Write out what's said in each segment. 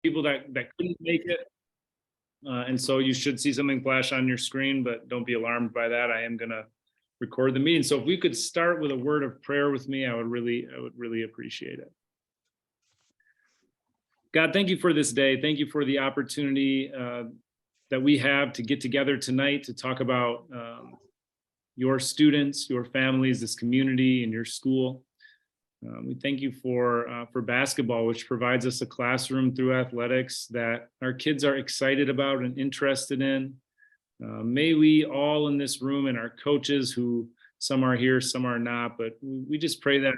people that couldn't make it. And so you should see something flash on your screen, but don't be alarmed by that. I am going to record the meeting. So if we could start with a word of prayer with me, I would really appreciate it. God, thank you for this day. Thank you for the opportunity that we have to get together tonight to talk about your students, your families, this community, and your school. We thank you for basketball, which provides us a classroom through athletics that our kids are excited about and interested in. May we all in this room and our coaches, who some are here, some are not, but we just pray that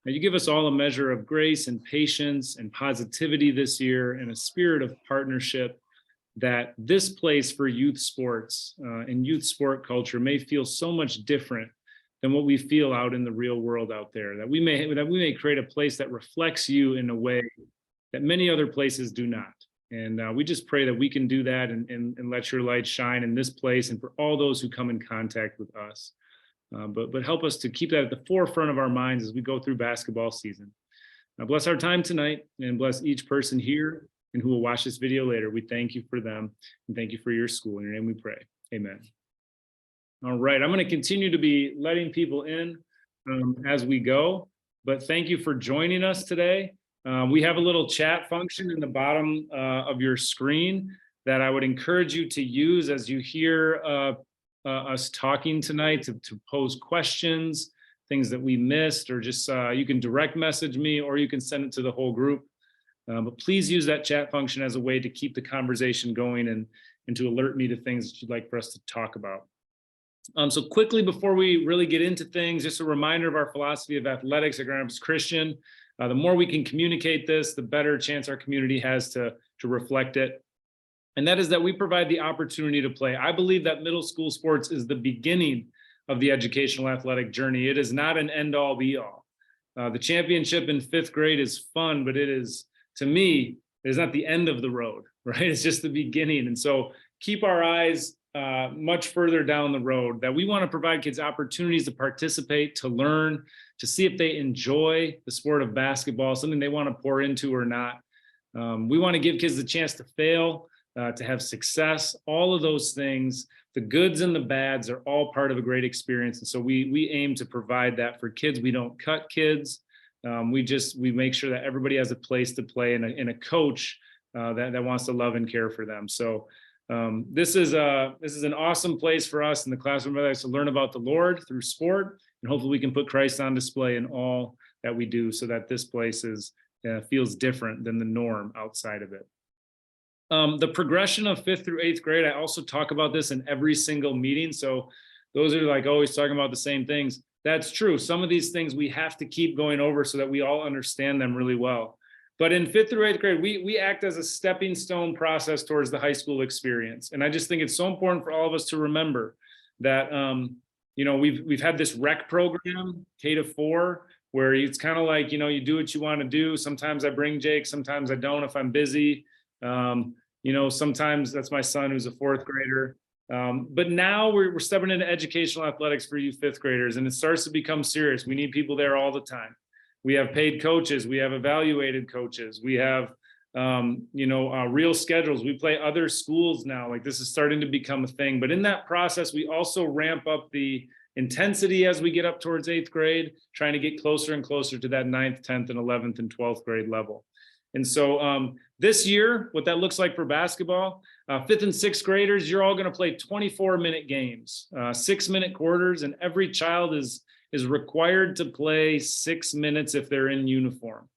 you give us all a measure of grace and patience and positivity this year, and a spirit of partnership, that this place for youth sports and youth sport culture may feel so much different than what we feel out in the real world out there, that we may create a place that reflects you in a way that many other places do not. And we just pray that we can do that and let your light shine in this place and for all those who come in contact with us. But help us to keep that at the forefront of our minds as we go through basketball season. Now bless our time tonight, and bless each person here and who will watch this video later. We thank you for them, and thank you for your school. In your name we pray. Amen. All right, I'm going to continue to be letting people in as we go, but thank you for joining us today. We have a little chat function in the bottom of your screen that I would encourage you to use as you hear us talking tonight, to pose questions, things that we missed, or just you can direct message me, or you can send it to the whole group. But please use that chat function as a way to keep the conversation going and to alert me to things that you'd like for us to talk about. So quickly, before we really get into things, just a reminder of our philosophy of athletics at Grand Rapids Christian. The more we can communicate this, the better chance our community has to reflect it. And that is that we provide the opportunity to play. I believe that middle school sports is the beginning of the educational athletic journey. It is not an end-all be-all. The championship in 5th grade is fun, but it is, to me, it is not the end of the road, right? It's just the beginning. And so keep our eyes much further down the road, that we want to provide kids opportunities to participate, to learn, to see if they enjoy the sport of basketball, something they want to pour into or not. We want to give kids the chance to fail, to have success. All of those things, the goods and the bads, are all part of a great experience. And so we aim to provide that for kids. We don't cut kids. We make sure that everybody has a place to play, and a coach that wants to love and care for them. So this is an awesome place for us in the classroom to learn about the Lord through sport, and hopefully we can put Christ on display in all that we do, so that this place feels different than the norm outside of it. The progression of 5th through 8th grade, I also talk about this in every single meeting. So those are like always talking about the same things. That's true. Some of these things we have to keep going over so that we all understand them really well. But in 5th through 8th grade, we act as a stepping stone process towards the high school experience. And I just think it's so important for all of us to remember that, we've had this rec program, K-4, where it's kind of like, you do what you want to do. Sometimes I bring Jake, sometimes I don't if I'm busy. Sometimes that's my son who's a 4th grader. But now we're stepping into educational athletics for you 5th graders, and it starts to become serious. We need people there all the time. We have paid coaches, we have evaluated coaches, we have real schedules. We play other schools now. Like, this is starting to become a thing. But in that process, we also ramp up the intensity as we get up towards 8th grade, trying to get closer and closer to that 9th, 10th, and 11th and 12th grade level. And so this year, what that looks like for basketball, 5th and 6th graders, you're all going to play 24-minute games, 6-minute quarters, and every child is required to play 6 minutes if they're in uniform.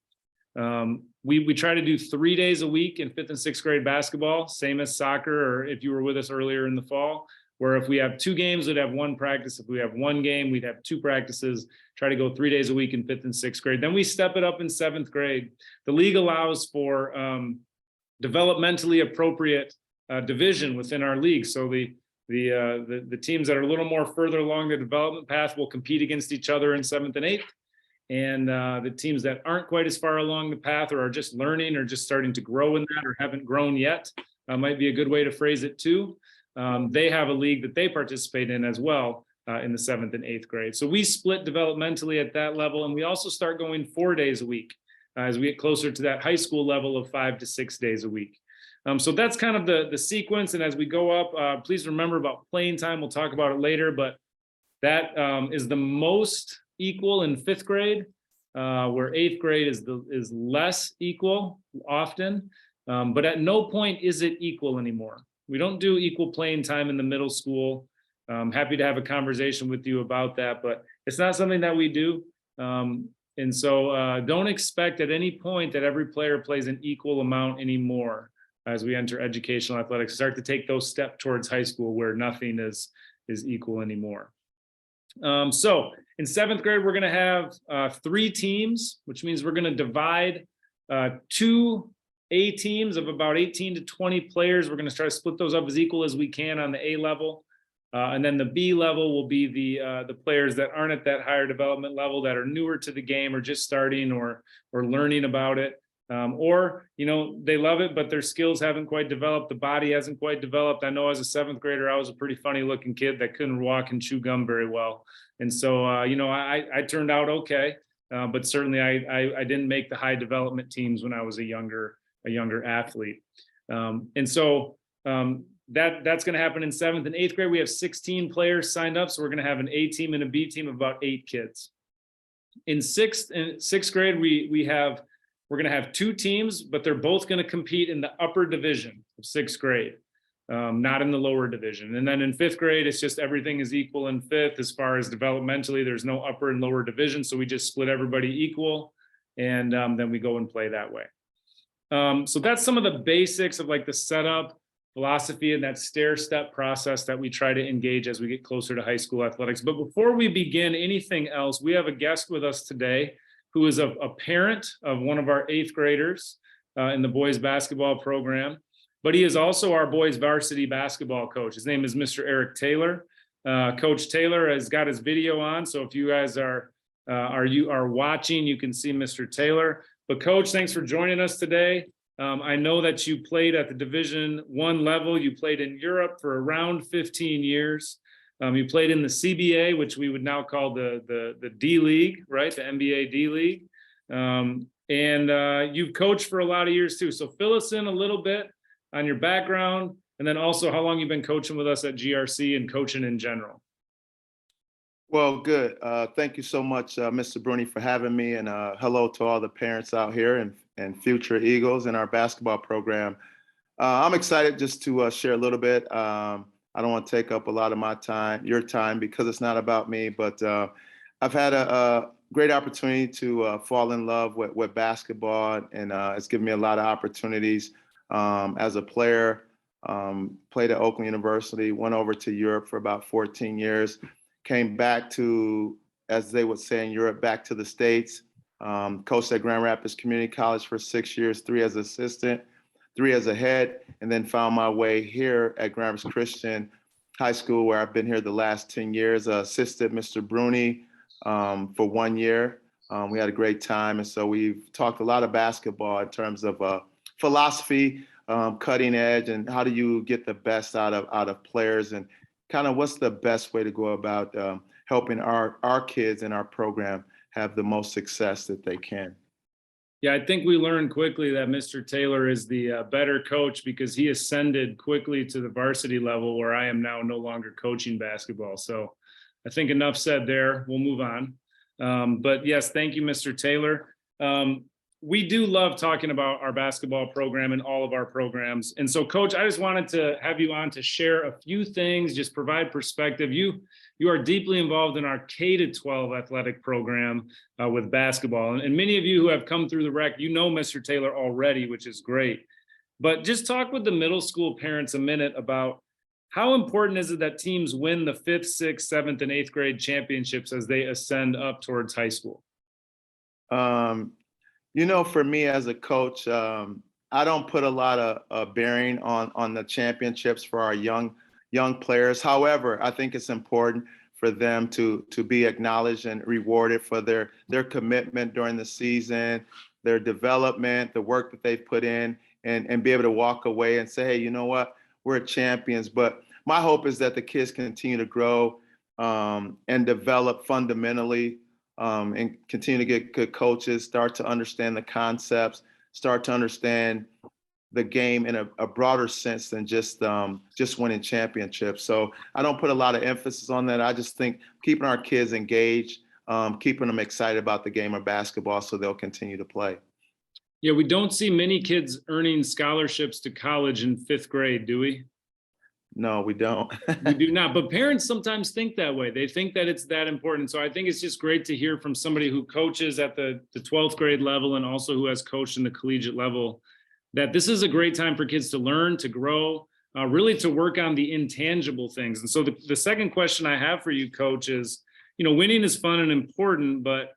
We try to do 3 days a week in 5th and 6th grade basketball, same as soccer, or if you were with us earlier in the fall, where if we have 2 games, we'd have 1 practice. If we have 1 game, we'd have 2 practices. Try to go 3 days a week in 5th and 6th grade. Then we step it up in 7th grade. The league allows for developmentally appropriate division within our league. So the teams that are a little more further along the development path will compete against each other in 7th and 8th. And the teams that aren't quite as far along the path, or are just learning, or just starting to grow in that, or haven't grown yet, might be a good way to phrase it too. They have a league that they participate in as well in the 7th and 8th grade. So we split developmentally at that level, and we also start going 4 days a week as we get closer to that high school level of 5 to 6 days a week. So that's kind of the sequence. And as we go up, please remember about playing time. We'll talk about it later, but that is the most equal in 5th grade, where 8th grade is less equal often. But at no point is it equal anymore. We don't do equal playing time in the middle school. I'm happy to have a conversation with you about that, but it's not something that we do. And so don't expect at any point that every player plays an equal amount anymore as we enter educational athletics, start to take those steps towards high school where nothing is equal anymore. So in 7th grade, we're going to have 3 teams, which means we're going to divide 2 A teams of about 18 to 20 players. We're going to try to split those up as equal as we can on the A level. And then the B level will be the players that aren't at that higher development level, that are newer to the game or just starting or learning about it. Or, they love it, but their skills haven't quite developed. The body hasn't quite developed. I know as a 7th grader, I was a pretty funny looking kid that couldn't walk and chew gum very well. And so, I turned out okay, but certainly I didn't make the high development teams when I was a younger athlete. And so that's going to happen in 7th and 8th grade. We have 16 players signed up. So we're going to have an A team and a B team of about 8 kids. In 6th grade, we're going to have 2 teams, but they're both going to compete in the upper division of 6th grade, not in the lower division. And then in 5th grade, it's just everything is equal in 5th as far as developmentally. There's no upper and lower division. So we just split everybody equal, and then we go and play that way. So that's some of the basics of like the setup, philosophy, and that stair-step process that we try to engage as we get closer to high school athletics. But before we begin anything else, we have a guest with us today who is a parent of one of our 8th graders in the boys basketball program, but he is also our boys varsity basketball coach. His name is Mr. Eric Taylor. Coach Taylor has got his video on, so if you guys are watching, you can see Mr. Taylor. But Coach, thanks for joining us today. I know that you played at the Division I level. You played in Europe for around 15 years. You played in the CBA, which we would now call the D League, right? The NBA D League. And you've coached for a lot of years too. So fill us in a little bit on your background, and then also how long you've been coaching with us at GRC and coaching in general. Well, good. Thank you so much, Mr. Bruni, for having me, and hello to all the parents out here and future Eagles in our basketball program. I'm excited just to share a little bit. I don't want to take up a lot of my time, your time, because it's not about me, but I've had a great opportunity to fall in love with basketball, and it's given me a lot of opportunities as a player. Played at Oakland University, went over to Europe for about 14 years, came back to, as they would say in Europe, back to the States, coached at Grand Rapids Community College for 6 years, 3 as assistant, 3 as a head, and then found my way here at Grand Rapids Christian High School, where I've been here the last 10 years, assisted Mr. Bruni for 1 year. We had a great time, and so we've talked a lot of basketball in terms of philosophy, cutting edge, and how do you get the best out of players, and kind of what's the best way to go about helping our kids in our program have the most success that they can. Yeah, I think we learned quickly that Mr. Taylor is the better coach because he ascended quickly to the varsity level where I am now no longer coaching basketball. So I think enough said there. We'll move on. But yes, thank you, Mr. Taylor. We do love talking about our basketball program and all of our programs. And so, Coach, I just wanted to have you on to share a few things, just provide perspective. You are deeply involved in our K-12 athletic program with basketball. And many of you who have come through the rec, you know Mr. Taylor already, which is great. But just talk with the middle school parents a minute about how important is it that teams win the 5th, 6th, 7th, and 8th grade championships as they ascend up towards high school? For me as a coach, I don't put a lot of bearing on the championships for our young players. However, I think it's important for them to be acknowledged and rewarded for their commitment during the season, their development, the work that they've put in, and be able to walk away and say, hey, you know what, we're champions. But my hope is that the kids continue to grow and develop fundamentally and continue to get good coaches, start to understand the concepts, start to understand the game in a broader sense than just winning championships. So I don't put a lot of emphasis on that. I just think keeping our kids engaged, keeping them excited about the game of basketball so they'll continue to play. Yeah, we don't see many kids earning scholarships to college in 5th grade, do we? No, we don't. We do not, but parents sometimes think that way. They think that it's that important. So I think it's just great to hear from somebody who coaches at the 12th grade level and also who has coached in the collegiate level, that this is a great time for kids to learn, to grow, really to work on the intangible things. And so the second question I have for you, Coach, is, winning is fun and important, but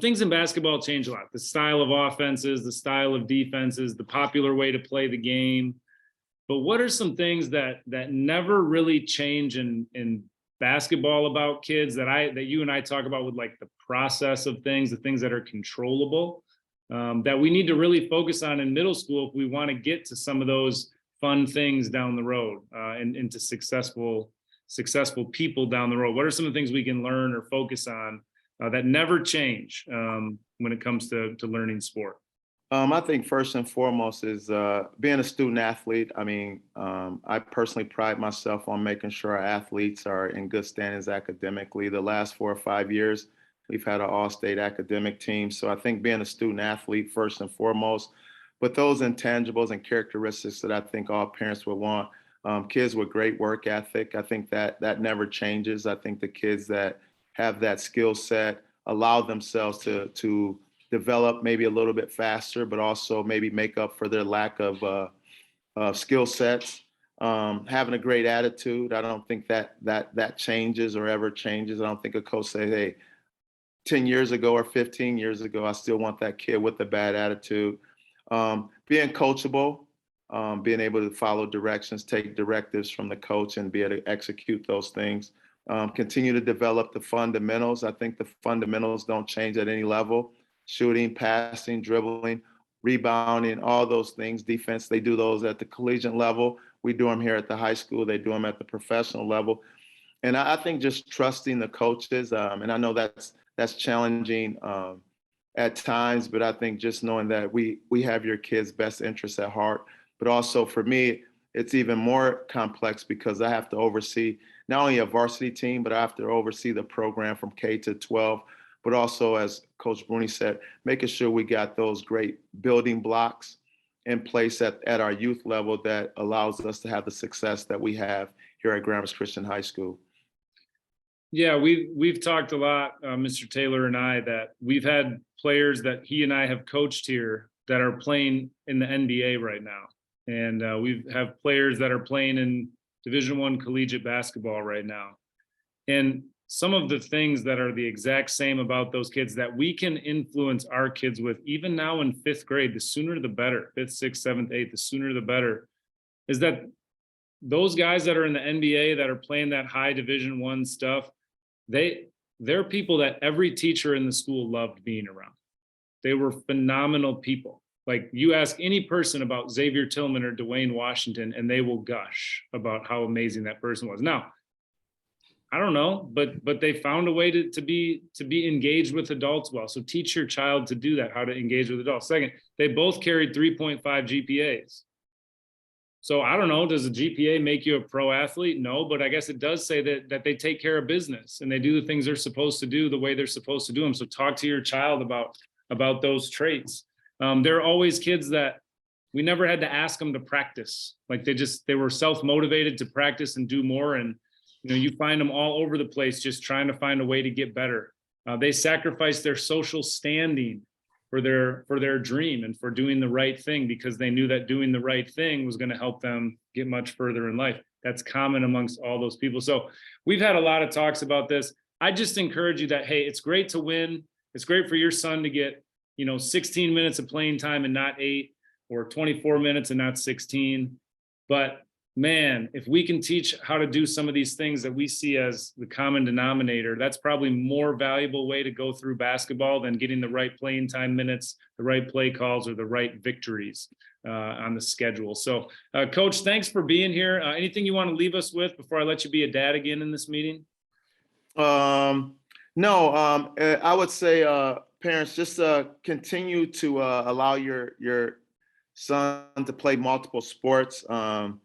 things in basketball change a lot. The style of offenses, the style of defenses, the popular way to play the game. But what are some things that never really change in basketball about kids that you and I talk about with like the process of things, the things that are controllable, that we need to really focus on in middle school if we want to get to some of those fun things down the road, and into successful people down the road? What are some of the things we can learn or focus on that never change when it comes to learning sport? I think first and foremost is being a student athlete. I mean, I personally pride myself on making sure our athletes are in good standings academically. The last 4 or 5 years, we've had an all-state academic team. So I think being a student athlete first and foremost, but those intangibles and characteristics that I think all parents would want. Kids with great work ethic, I think that never changes. I think the kids that have that skill set allow themselves to develop maybe a little bit faster, but also maybe make up for their lack of skill sets. Having a great attitude, I don't think that changes or ever changes. I don't think a coach say, hey, 10 years ago or 15 years ago, I still want that kid with a bad attitude. Being coachable, being able to follow directions, take directives from the coach and be able to execute those things. Continue to develop the fundamentals. I think the fundamentals don't change at any level. Shooting, passing, dribbling, rebounding, all those things, defense, they do those at the collegiate level. We do them here at the high school. They do them at the professional level. And I think just trusting the coaches, and I know that's challenging at times, but I think just knowing that we have your kids' best interests at heart. But also for me, it's even more complex because I have to oversee not only a varsity team, but I have to oversee the program from K to 12. But also, as Coach Bruni said, making sure we got those great building blocks in place at our youth level that allows us to have the success that we have here at Graham Christian High School. Yeah, we've talked a lot, Mr. Taylor and I, that we've had players that he and I have coached here that are playing in the NBA right now. And we have players that are playing in Division I collegiate basketball right now. And some of the things that are the exact same about those kids that we can influence our kids with, even now in 5th grade, the sooner the better, 5th, 6th, 7th, 8th, the sooner the better, is that those guys that are in the NBA that are playing that high Division I stuff, they're people that every teacher in the school loved being around. They were phenomenal people. Like, you ask any person about Xavier Tillman or Dwayne Washington, and they will gush about how amazing that person was. Now, I don't know, but they found a way to be engaged with adults well. So teach your child to do that, how to engage with adults. Second, they both carried 3.5 GPAs. So I don't know, does a GPA make you a pro athlete? No, but I guess it does say that they take care of business and they do the things they're supposed to do the way they're supposed to do them. So talk to your child about those traits. There are always kids that we never had to ask them to practice. Like they were self-motivated to practice and do more. And you find them all over the place just trying to find a way to get better. They sacrificed their social standing for their dream and for doing the right thing because they knew that doing the right thing was going to help them get much further in life. That's common amongst all those people. So we've had a lot of talks about this. I just encourage you that, hey, it's great to win. It's great for your son to get 16 minutes of playing time and not 8, or 24 minutes and not 16. But man, if we can teach how to do some of these things that we see as the common denominator, that's probably more valuable way to go through basketball than getting the right playing time minutes, the right play calls, or the right victories on the schedule. So, Coach, thanks for being here. Anything you want to leave us with before I let you be a dad again in this meeting? No, I would say, parents, just continue to allow your son to play multiple sports. Um,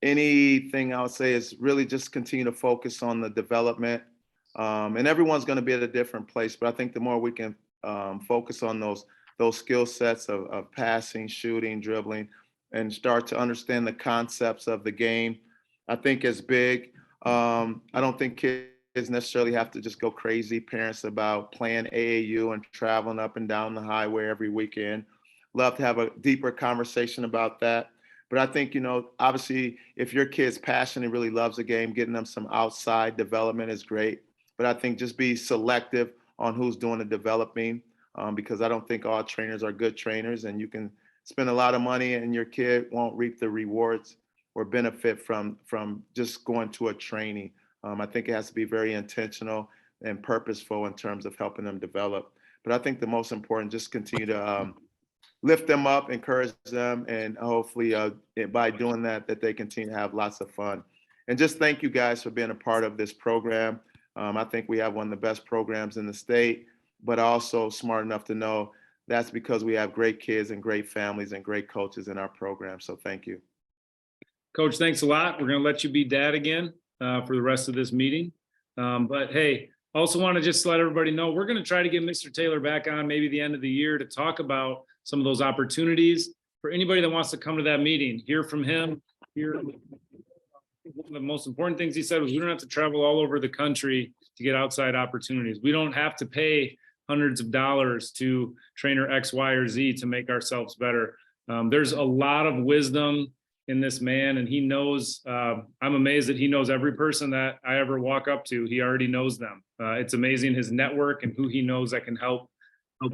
Anything I would say is really just continue to focus on the development. And everyone's going to be at a different place, but I think the more we can focus on those skill sets of passing, shooting, dribbling, and start to understand the concepts of the game, I think is big. I don't think kids necessarily have to just go crazy, parents, about playing AAU and traveling up and down the highway every weekend. Love to have a deeper conversation about that. But I think, obviously, if your kid's passionate and really loves the game, getting them some outside development is great. But I think just be selective on who's doing the developing, because I don't think all trainers are good trainers, and you can spend a lot of money and your kid won't reap the rewards or benefit from just going to a training. I think it has to be very intentional and purposeful in terms of helping them develop. But I think the most important, just continue to lift them up, encourage them, and hopefully by doing that, that they continue to have lots of fun. And just thank you guys for being a part of this program. I think we have one of the best programs in the state, but also smart enough to know that's because we have great kids and great families and great coaches in our program. So thank you. Coach, thanks a lot. We're going to let you be dad again for the rest of this meeting. But hey, also want to just let everybody know, we're going to try to get Mr. Taylor back on maybe the end of the year to talk about some of those opportunities for anybody that wants to come to that meeting, hear from him. One of the most important things he said was we don't have to travel all over the country to get outside opportunities. We don't have to pay hundreds of dollars to trainer X, Y, or Z to make ourselves better. There's a lot of wisdom in this man, and he knows, I'm amazed that he knows every person that I ever walk up to. He already knows them. It's amazing his network and who he knows that can help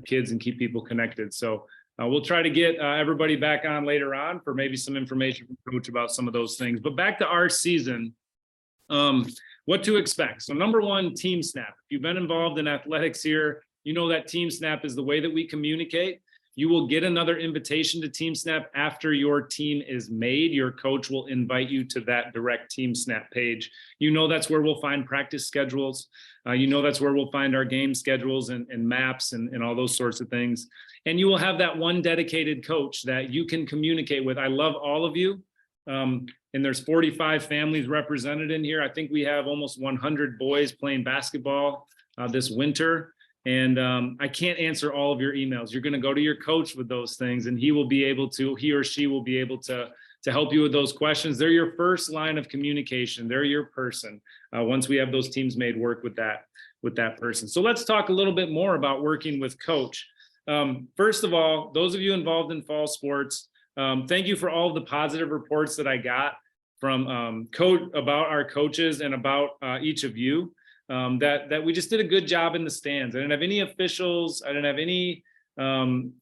kids and keep people connected. So we'll try to get everybody back on later on for maybe some information from Coach about some of those things. But back to our season, what to expect. So number one, team snap. If you've been involved in athletics here, you know that team snap is the way that we communicate. You will get another invitation to team snap after your team is made. Your coach will invite you to that direct team snap page. You know that's where we'll find practice schedules. You know that's where we'll find our game schedules and maps and all those sorts of things. And you will have that one dedicated coach that you can communicate with. I love all of you. And there's 45 families represented in here. I think we have almost 100 boys playing basketball this winter. And I can't answer all of your emails. You're going to go to your coach with those things, and he or she will be able to help you with those questions. They're your first line of communication. They're your person. Once we have those teams made, work with that person. So let's talk a little bit more about working with coach. First of all, those of you involved in fall sports, thank you for all of the positive reports that I got from about our coaches and about each of you. That we just did a good job in the stands. I didn't have any officials. I didn't have any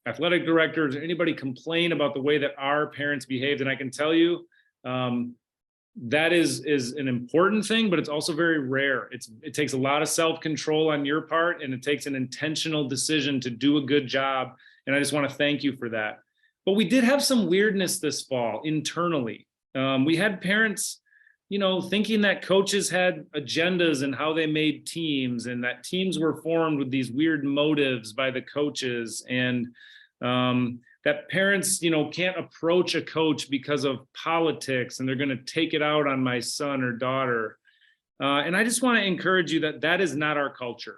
athletic directors or anybody complain about the way that our parents behaved. And I can tell you that is an important thing, but it's also very rare. It takes a lot of self-control on your part, and it takes an intentional decision to do a good job. And I just want to thank you for that. But we did have some weirdness this fall internally. We had parents thinking that coaches had agendas and how they made teams, and that teams were formed with these weird motives by the coaches, and that parents, can't approach a coach because of politics and they're going to take it out on my son or daughter. And I just want to encourage you that is not our culture.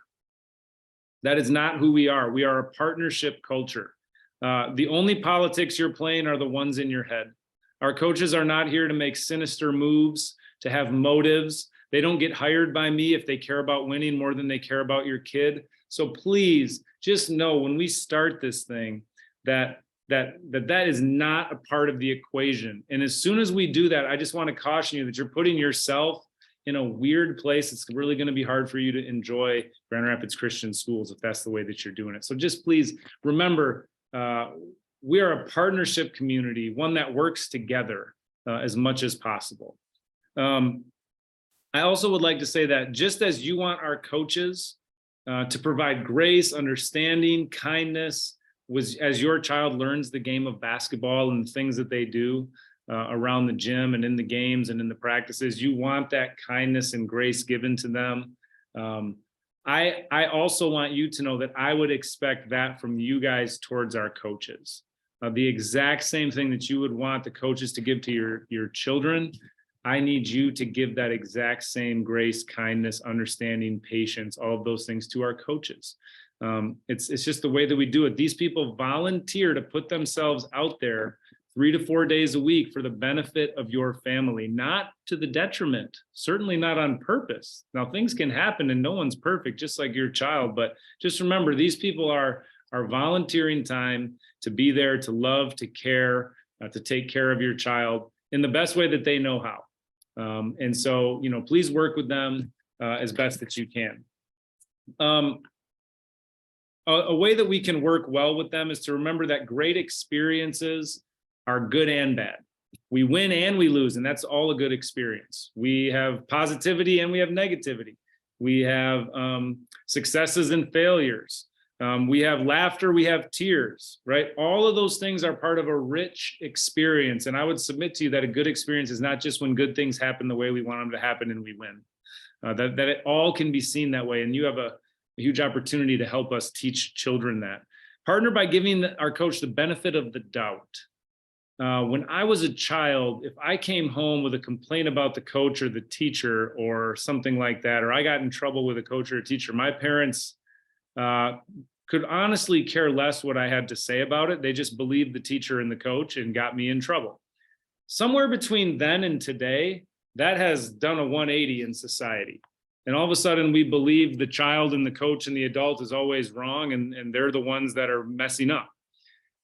That is not who we are. We are a partnership culture. The only politics you're playing are the ones in your head. Our coaches are not here to make sinister moves, to have motives. They don't get hired by me if they care about winning more than they care about your kid. So please just know when we start this thing that is not a part of the equation. And as soon as we do that, I just want to caution you that you're putting yourself in a weird place. It's really going to be hard for you to enjoy Grand Rapids Christian schools if that's the way that you're doing it. So just please remember, we are a partnership community, one that works together as much as possible. I also would like to say that just as you want our coaches to provide grace, understanding, kindness, as your child learns the game of basketball and the things that they do around the gym and in the games and in the practices, you want that kindness and grace given to them. I also want you to know that I would expect that from you guys towards our coaches. The exact same thing that you would want the coaches to give to your children. I need you to give that exact same grace, kindness, understanding, patience, all of those things to our coaches. It's just the way that we do it. These people volunteer to put themselves out there 3 to 4 days a week for the benefit of your family, not to the detriment, certainly not on purpose. Now, things can happen and no one's perfect, just like your child, but just remember, these people are volunteering time to be there, to love, to care, to take care of your child in the best way that they know how. And so, please work with them as best that you can. A way that we can work well with them is to remember that great experiences are good and bad. We win and we lose, and that's all a good experience. We have positivity and we have negativity. We have successes and failures. We have laughter, we have tears, right? All of those things are part of a rich experience. And I would submit to you that a good experience is not just when good things happen the way we want them to happen and we win. That it all can be seen that way. And you have a huge opportunity to help us teach children that. Partner by giving our coach the benefit of the doubt. When I was a child, if I came home with a complaint about the coach or the teacher or something like that, or I got in trouble with a coach or a teacher, my parents could honestly care less what I had to say about it. They just believed the teacher and the coach and got me in trouble. Somewhere between then and today, that has done a 180 in society. And all of a sudden we believe the child and the coach and the adult is always wrong, and they're the ones that are messing up.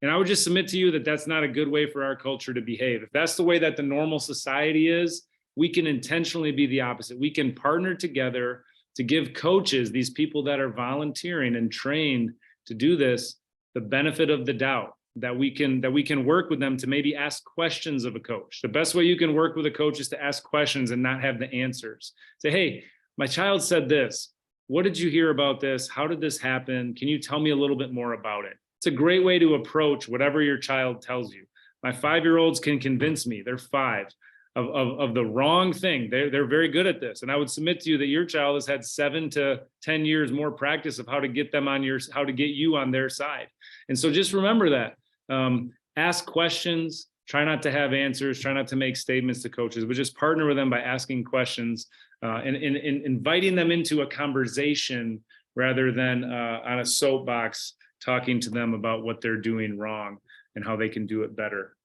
And I would just submit to you that that's not a good way for our culture to behave. If that's the way that the normal society is, we can intentionally be the opposite. We can partner together to give coaches, these people that are volunteering and trained to do this, the benefit of the doubt, that we can work with them to maybe ask questions of a coach. The best way you can work with a coach is to ask questions and not have the answers. Say, hey, my child said this. What did you hear about this? How did this happen? Can you tell me a little bit more about it? It's a great way to approach whatever your child tells you. My 5-year-olds can convince me, they're 5, of the wrong thing. They're very good at this. And I would submit to you that your child has had 7 to 10 years more practice of how to get them how to get you on their side. And so just remember that. Ask questions, try not to have answers, try not to make statements to coaches, but just partner with them by asking questions and inviting them into a conversation rather than on a soapbox, talking to them about what they're doing wrong and how they can do it better.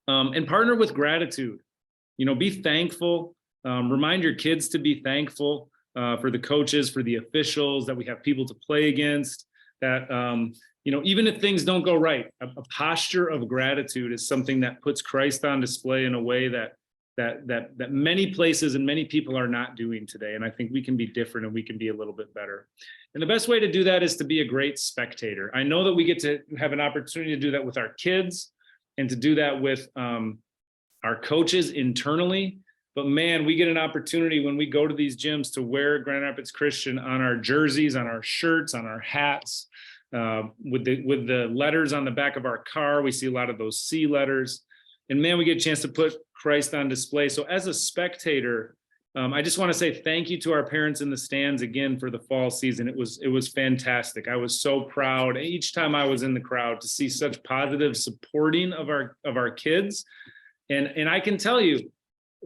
And partner with gratitude. Be thankful. Remind your kids to be thankful for the coaches, for the officials, that we have people to play against, that, even if things don't go right, a posture of gratitude is something that puts Christ on display in a way that many places and many people are not doing today. And I think we can be different and we can be a little bit better. And the best way to do that is to be a great spectator. I know that we get to have an opportunity to do that with our kids and to do that with our coaches internally. But man, we get an opportunity when we go to these gyms to wear Grand Rapids Christian on our jerseys, on our shirts, on our hats, with the letters on the back of our car. We see a lot of those C letters. And man, we get a chance to put Christ on display. So as a spectator, I just want to say thank you to our parents in the stands again for the fall season. It was fantastic. I was so proud each time I was in the crowd to see such positive supporting of our kids. And I can tell you,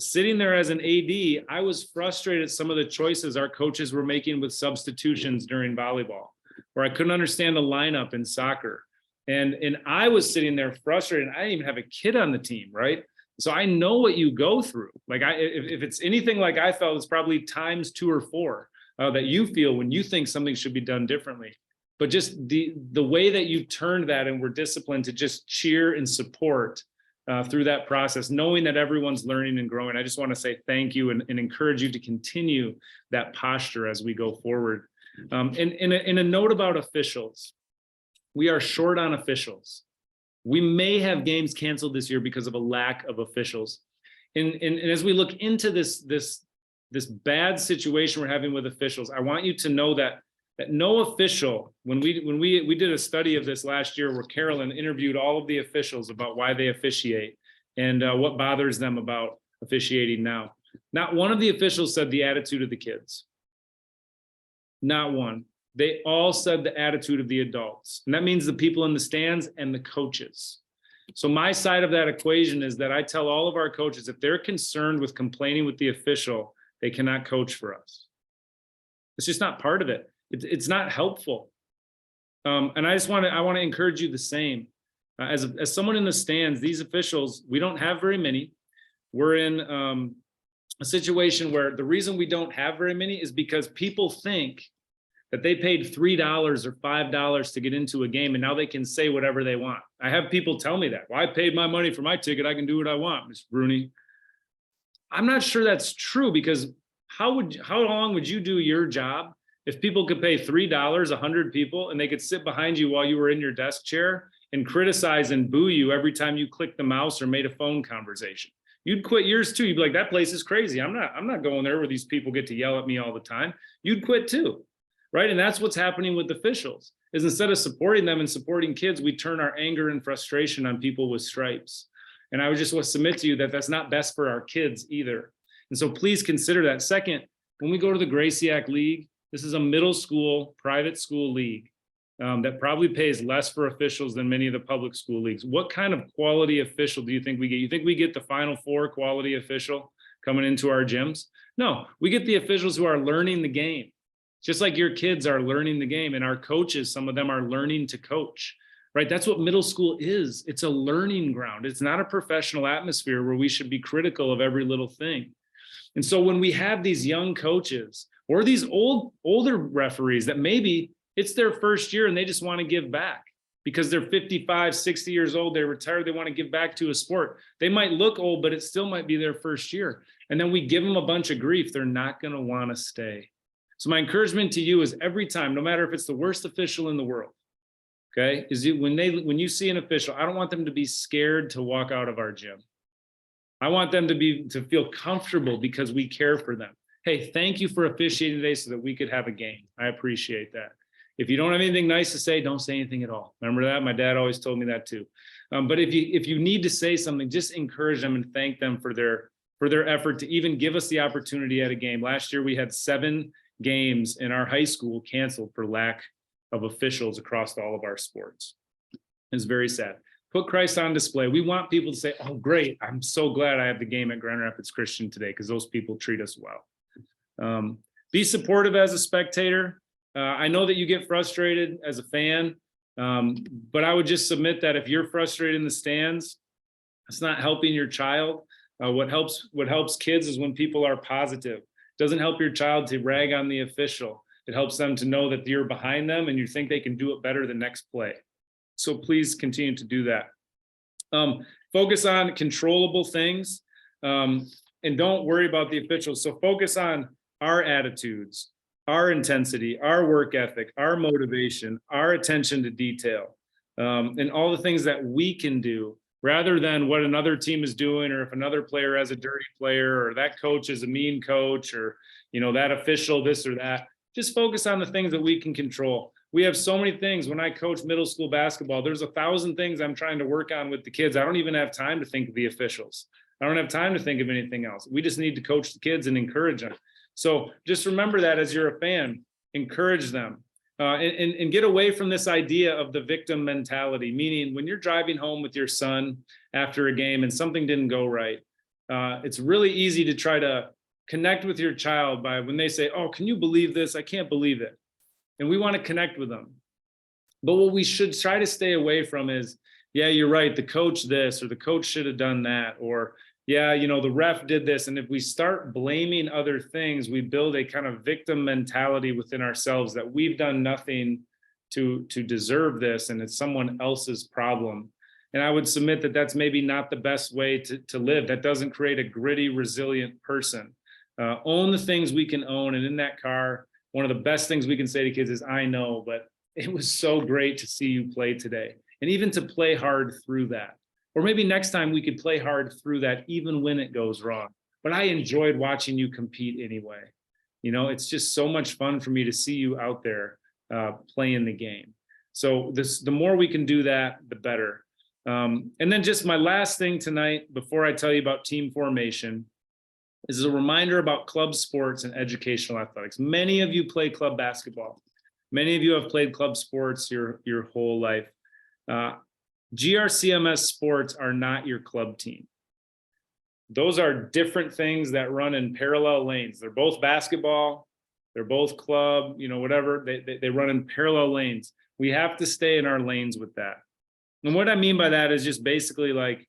sitting there as an AD, I was frustrated at some of the choices our coaches were making with substitutions during volleyball, where I couldn't understand the lineup in soccer. And I was sitting there frustrated. I didn't even have a kid on the team, right? So I know what you go through. Like if it's anything like I felt, it's probably times 2 or 4 that you feel when you think something should be done differently. But just the way that you turned that and were disciplined to just cheer and support through that process, knowing that everyone's learning and growing. I just want to say thank you and encourage you to continue that posture as we go forward. In a note about officials, we are short on officials. We may have games canceled this year because of a lack of officials. And as we look into this bad situation we're having with officials, I want you to know that no official, when we did a study of this last year where Carolyn interviewed all of the officials about why they officiate and what bothers them about officiating now, not one of the officials said the attitude of the kids. Not one. They all said the attitude of the adults. And that means the people in the stands and the coaches. So my side of that equation is that I tell all of our coaches, if they're concerned with complaining with the official, they cannot coach for us. It's just not part of it. It's not helpful. And I want to encourage you the same. As someone in the stands, these officials, we don't have very many. We're in a situation where the reason we don't have very many is because people think that they paid $3 or $5 to get into a game and now they can say whatever they want. I have people tell me that. Well, I paid my money for my ticket. I can do what I want, Mr. Bruni. I'm not sure that's true, because how long would you do your job if people could pay $3, 100 people, and they could sit behind you while you were in your desk chair and criticize and boo you every time you clicked the mouse or made a phone conversation? You'd quit yours too. You'd be like, that place is crazy. I'm not going there where these people get to yell at me all the time. You'd quit too. Right. And that's what's happening with officials, is instead of supporting them and supporting kids, we turn our anger and frustration on people with stripes. And I would just want to submit to you that that's not best for our kids either. And so please consider that. Second, when we go to the Graciac League, this is a middle school, private school league that probably pays less for officials than many of the public school leagues. What kind of quality official do you think we get? You think we get the Final Four quality official coming into our gyms? No, we get the officials who are learning the game. Just like your kids are learning the game, and our coaches, some of them are learning to coach, right? That's what middle school is. It's a learning ground. It's not a professional atmosphere where we should be critical of every little thing. And so when we have these young coaches or these older referees that maybe it's their first year and they just want to give back because they're 55, 60 years old, they're retired, they want to give back to a sport. They might look old, but it still might be their first year. And then we give them a bunch of grief. They're not going to want to stay. So my encouragement to you is every time, no matter if it's the worst official in the world, okay, when you see an official, I don't want them to be scared to walk out of our gym. I want them to feel comfortable because we care for them. Hey, thank you for officiating today so that we could have a game. I appreciate that. If you don't have anything nice to say, don't say anything at all. Remember that? My dad always told me that too. But if you need to say something, just encourage them and thank them for their effort to even give us the opportunity at a game. Last year, we had 7 games in our high school canceled for lack of officials across all of our sports. It's very sad. Put Christ on display. We want people to say, oh, great, I'm so glad I have the game at Grand Rapids Christian today, because those people treat us well. Be supportive as a spectator. I know that you get frustrated as a fan, but I would just submit that if you're frustrated in the stands, it's not helping your child. What helps kids is when people are positive. Doesn't help your child to rag on the official. It helps them to know that you're behind them and you think they can do it better the next play. So please continue to do that. Focus on controllable things and don't worry about the officials. So focus on our attitudes, our intensity, our work ethic, our motivation, our attention to detail, and all the things that we can do, rather than what another team is doing, or if another player has a dirty player, or that coach is a mean coach, or that official this or that. Just focus on the things that we can control. We have so many things. When I coach middle school basketball, there's 1,000 things I'm trying to work on with the kids. I don't even have time to think of the officials. I don't have time to think of anything else. We just need to coach the kids and encourage them. So just remember that as you're a fan, encourage them. And get away from this idea of the victim mentality, meaning when you're driving home with your son after a game and something didn't go right, it's really easy to try to connect with your child by when they say, oh, can you believe this? I can't believe it. And we want to connect with them. But what we should try to stay away from is, yeah, you're right, the coach this, or the coach should have done that, or yeah, the ref did this. And if we start blaming other things, we build a kind of victim mentality within ourselves that we've done nothing to deserve this, and it's someone else's problem. And I would submit that that's maybe not the best way to live. That doesn't create a gritty, resilient person. Own the things we can own. And in that car, one of the best things we can say to kids is, I know, but it was so great to see you play today. And even to play hard through that. Or maybe next time we could play hard through that, even when it goes wrong. But I enjoyed watching you compete anyway. It's just so much fun for me to see you out there playing the game. So the more we can do that, the better. And then just my last thing tonight, before I tell you about team formation, This is a reminder about club sports and educational athletics. Many of you play club basketball. Many of you have played club sports your whole life. GRCMS sports are not your club team. Those are different things that run in parallel lanes. They're both basketball, they're both club, whatever, they run in parallel lanes. We have to stay in our lanes with that. And what I mean by that is just basically like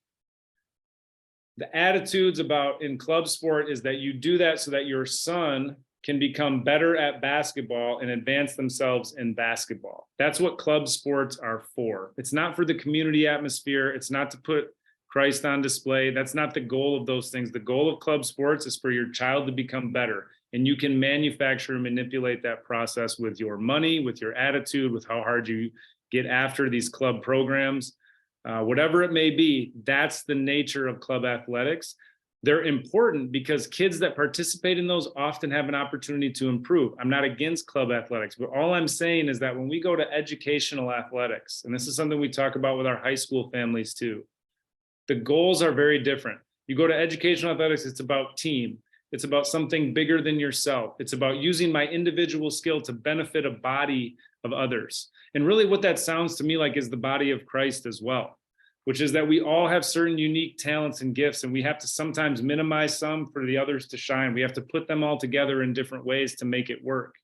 the attitudes about in club sport is that you do that so that your son can become better at basketball and advance themselves in basketball. That's what club sports are for. It's not for the community atmosphere. It's not to put Christ on display. That's not the goal of those things. The goal of club sports is for your child to become better. And you can manufacture and manipulate that process with your money, with your attitude, with how hard you get after these club programs. Whatever it may be, that's the nature of club athletics. They're important because kids that participate in those often have an opportunity to improve. I'm not against club athletics, but all I'm saying is that when we go to educational athletics, and this is something we talk about with our high school families too, the goals are very different. You go to educational athletics, it's about team. It's about something bigger than yourself. It's about using my individual skill to benefit a body of others. And really what that sounds to me like is the body of Christ as well, which is that we all have certain unique talents and gifts, and we have to sometimes minimize some for the others to shine. We have to put them all together in different ways to make it work.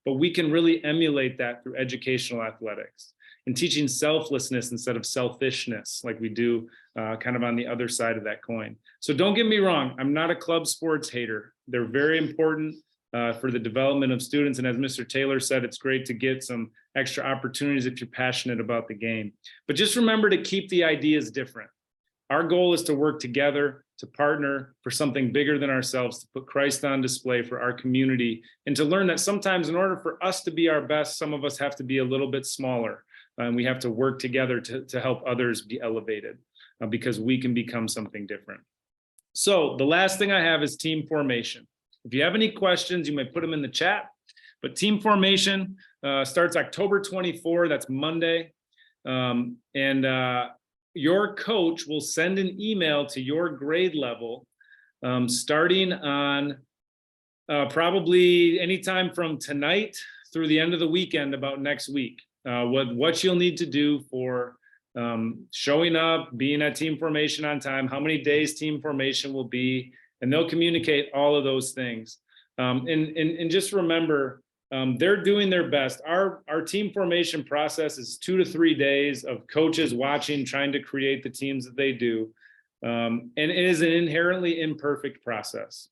But we can really emulate that through educational athletics and teaching selflessness instead of selfishness, like we do kind of on the other side of that coin. So don't get me wrong, I'm not a club sports hater. They're very important for the development of students. And as Mr. Taylor said, it's great to get some extra opportunities if you're passionate about the game. But just remember to keep the ideas different. Our goal is to work together, to partner for something bigger than ourselves, to put Christ on display for our community, and to learn that sometimes in order for us to be our best, some of us have to be a little bit smaller. And we have to work together to help others be elevated because we can become something different. So the last thing I have is team formation. If you have any questions, you may put them in the chat. But team formation starts October 24. That's Monday. Your coach will send an email to your grade level starting on probably anytime from tonight through the end of the weekend about next week. What you'll need to do for showing up, being at team formation on time, how many days team formation will be, and they'll communicate all of those things. And just remember, they're doing their best. Our team formation process is 2 to 3 days of coaches watching, trying to create the teams that they do. And it is an inherently imperfect process.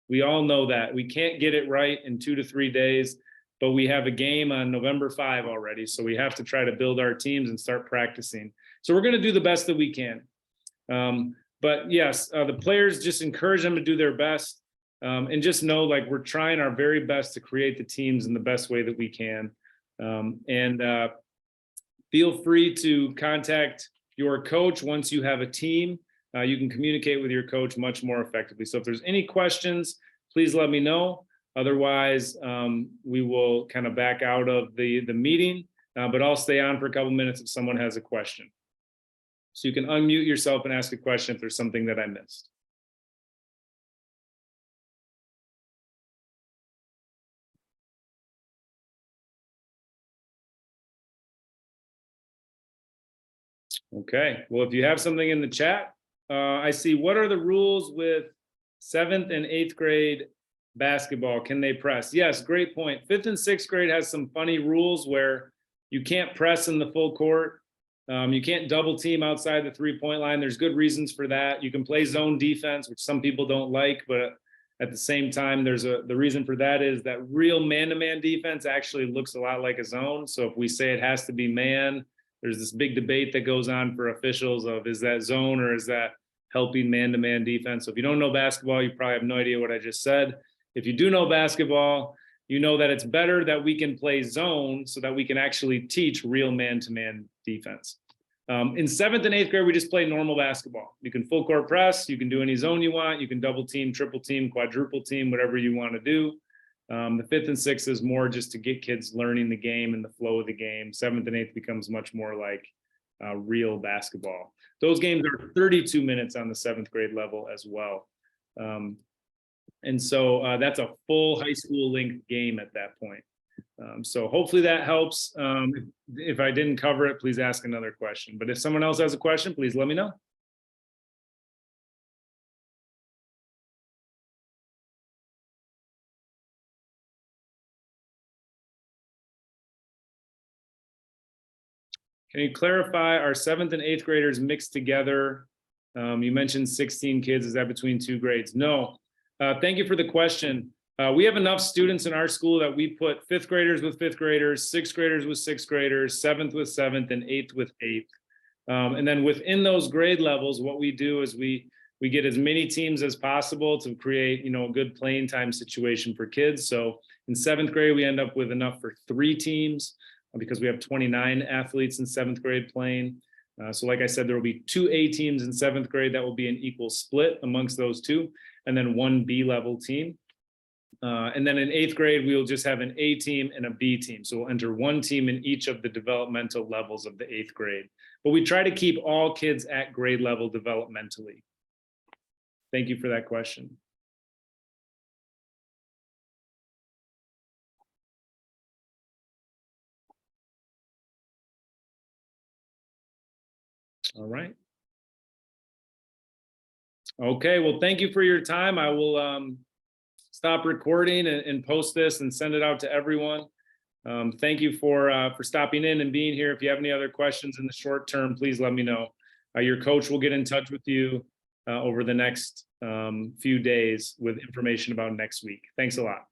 We all know that. We can't get it right in 2 to 3 days, but we have a game on November 5 already. So we have to try to build our teams and start practicing. So we're going to do the best that we can. But yes, the players, just encourage them to do their best. And just know, like, we're trying our very best to create the teams in the best way that we can. Feel free to contact your coach once you have a team. You can communicate with your coach much more effectively. So if there's any questions, please let me know. Otherwise, we will kind of back out of the meeting, but I'll stay on for a couple minutes if someone has a question. So you can unmute yourself and ask a question if there's something that I missed. Okay, well, if you have something in the chat, I see, what are the rules with 7th and 8th grade basketball? Can they press? Yes, great point. 5th and 6th grade has some funny rules where you can't press in the full court. You can't double team outside the 3-point line. There's good reasons for that. You can play zone defense, which some people don't like, but at the same time, the reason for that is that real man-to-man defense actually looks a lot like a zone. So if we say it has to be man, there's this big debate that goes on for officials of, is that zone or is that helping man-to-man defense? So if you don't know basketball, you probably have no idea what I just said. If you do know basketball, you know that it's better that we can play zone so that we can actually teach real man-to-man defense. In 7th and 8th grade, we just play normal basketball. You can full court press, you can do any zone you want, you can double team, triple team, quadruple team, whatever you want to do. The 5th and 6th is more just to get kids learning the game and the flow of the game. 7th and 8th becomes much more like real basketball. Those games are 32 minutes on the 7th grade level as well. And so that's a full high school linked game at that point. So hopefully that helps. If I didn't cover it, please ask another question. But if someone else has a question, please let me know. Can you clarify, are 7th and 8th graders mixed together? You mentioned 16 kids. Is that between 2 grades? No. Thank you for the question. We have enough students in our school that we put 5th graders with 5th graders, 6th graders with 6th graders, 7th with 7th, and 8th with 8th. And then within those grade levels, what we do is we get as many teams as possible to create, a good playing time situation for kids. So in 7th grade, we end up with enough for 3 teams because we have 29 athletes in 7th grade playing. So like I said, there will be 2 A teams in 7th grade that will be an equal split amongst those 2, and then 1 B level team. And then in 8th grade, we will just have an A team and a B team. So we'll enter 1 team in each of the developmental levels of the 8th grade. But we try to keep all kids at grade level developmentally. Thank you for that question. All right. Okay, well, thank you for your time. I will stop recording and post this and send it out to everyone. Thank you for stopping in and being here. If you have any other questions in the short term, please let me know. Your coach will get in touch with you over the next few days with information about next week. Thanks a lot.